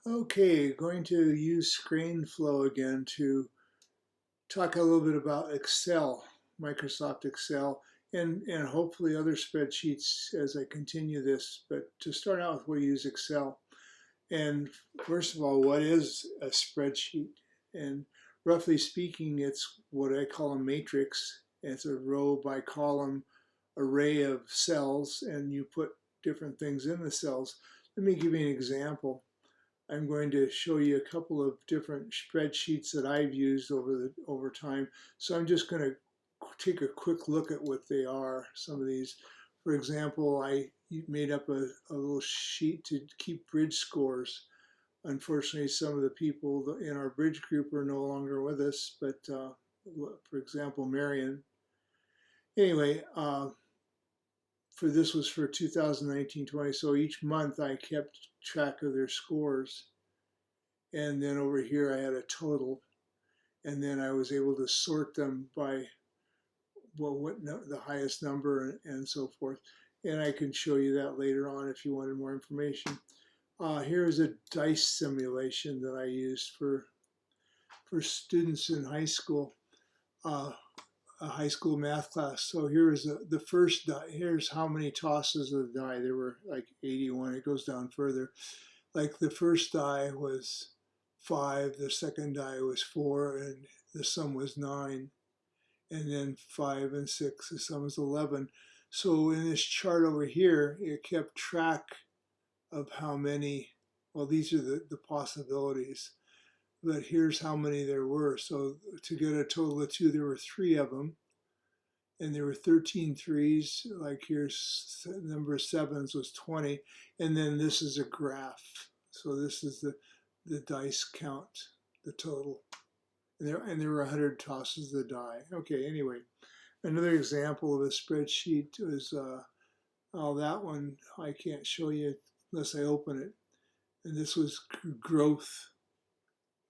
Okay, going to use ScreenFlow again to talk a little bit about Excel, Microsoft Excel, and hopefully other spreadsheets as I continue this. But to start out with, we'll use Excel. And first of all, what is a spreadsheet? And roughly speaking, it's what I call a matrix. It's a row by column array of cells, and you put different things in the cells. Let me give you an example. I'm going to show you a couple of different spreadsheets that I've used over time. So I'm just going to take a quick look at what they are. Some of these, for example, I made up a little sheet to keep bridge scores. Unfortunately, some of the people in our bridge group are no longer with us, but for example, Marion. Anyway, for this was for 2019-20, so each month I kept track of their scores. And then over here I had a total, and then I was able to sort them by the highest number and so forth. And I can show you that later on if you wanted more information. Here is a dice simulation that I used for students in high school, a high school math class. So here's the first die. Here's how many tosses of the die. There were like 81. It goes down further. Like the first die was 5, the second die was 4, and the sum was 9. And then 5 and 6, the sum is 11. So in this chart over here, it kept track of how many, well, these are the possibilities, but here's how many there were. So to get a total of 2, there were 3 of them, and there were 13 threes, like here's number of 7s was 20, and then this is a graph. So this is the dice count, the total. And there were 100 tosses of the die. Okay, anyway, another example of a spreadsheet is, that one I can't show you unless I open it. And this was growth,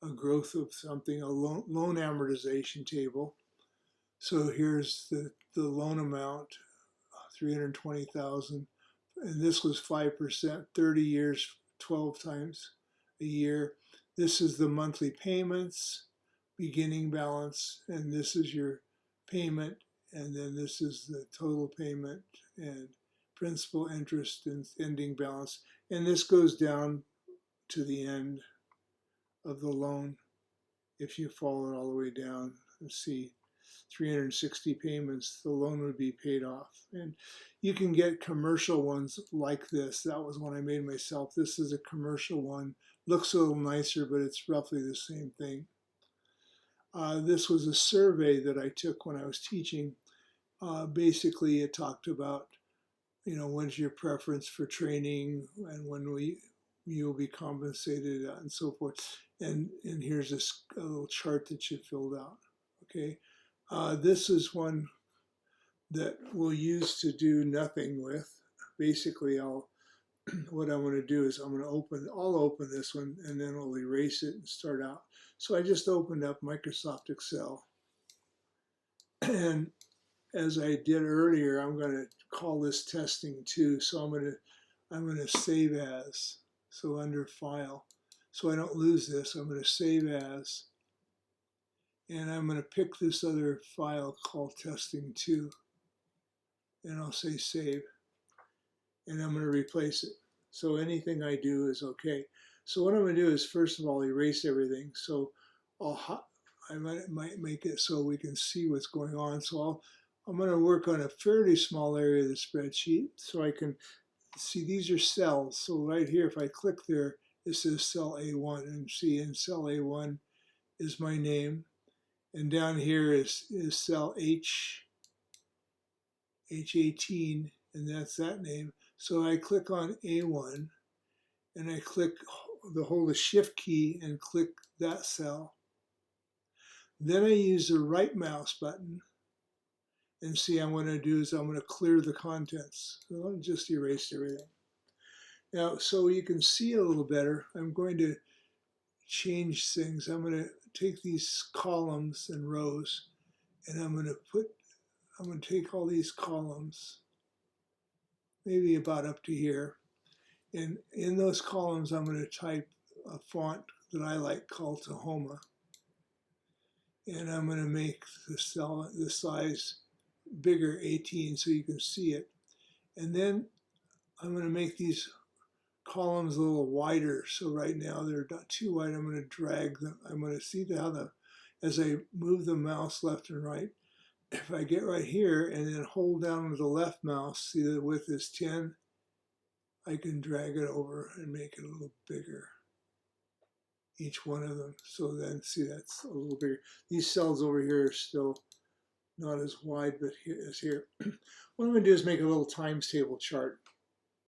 a growth of something, a loan amortization table. So here's the loan amount, 320,000, and this was 5%, 30 years, 12 times a year. This is the monthly payments, beginning balance, and this is your payment, and then this is the total payment and principal, interest, and ending balance. And this goes down to the end of the loan. If you follow it all the way down and see 360 payments, the loan would be paid off. And you can get commercial ones like this. That was one I made myself. This is a commercial one. Looks a little nicer, but it's roughly the same thing. This was a survey that I took when I was teaching. Basically, it talked about, when's your preference for training and when you'll be compensated and so forth. And here's a little chart that you filled out. Okay, this is one that we'll use to do nothing with. Basically, what I'm going to do is I'll open this one and then we'll erase it and start out. So I just opened up Microsoft Excel, and as I did earlier, I'm going to call this testing 2. So I'm going to save as. So under File, so I don't lose this, I'm going to save as, and I'm going to pick this other file called testing 2, and I'll say save, and I'm going to replace it. So anything I do is okay. So what I'm going to do is, first of all, erase everything. So I might make it so we can see what's going on. So I'm going to work on a fairly small area of the spreadsheet so I can see these are cells. So right here, if I click there, it says cell A1, and see in cell A1 is my name, and down here is cell H18, and that's that name. So I click on A1, and I hold the shift key and click that cell. Then I use the right mouse button, and see I'm going to clear the contents. So I'll just erase everything. Now, so you can see a little better, I'm going to change things. I'm going to take these columns and rows, and I'm going to take all these columns, maybe about up to here, and in those columns I'm going to type a font that I like called Tahoma. And I'm going to make the cell, the size bigger, 18, so you can see it. And then I'm going to make these columns a little wider. So right now they're not too wide. I'm going to drag them. I'm going to see how as I move the mouse left and right, if I get right here and then hold down with the left mouse, see the width is 10, I can drag it over and make it a little bigger, each one of them. So then see, that's a little bigger. These cells over here are still not as wide, but here is here. What I'm going to do is make a little times table chart.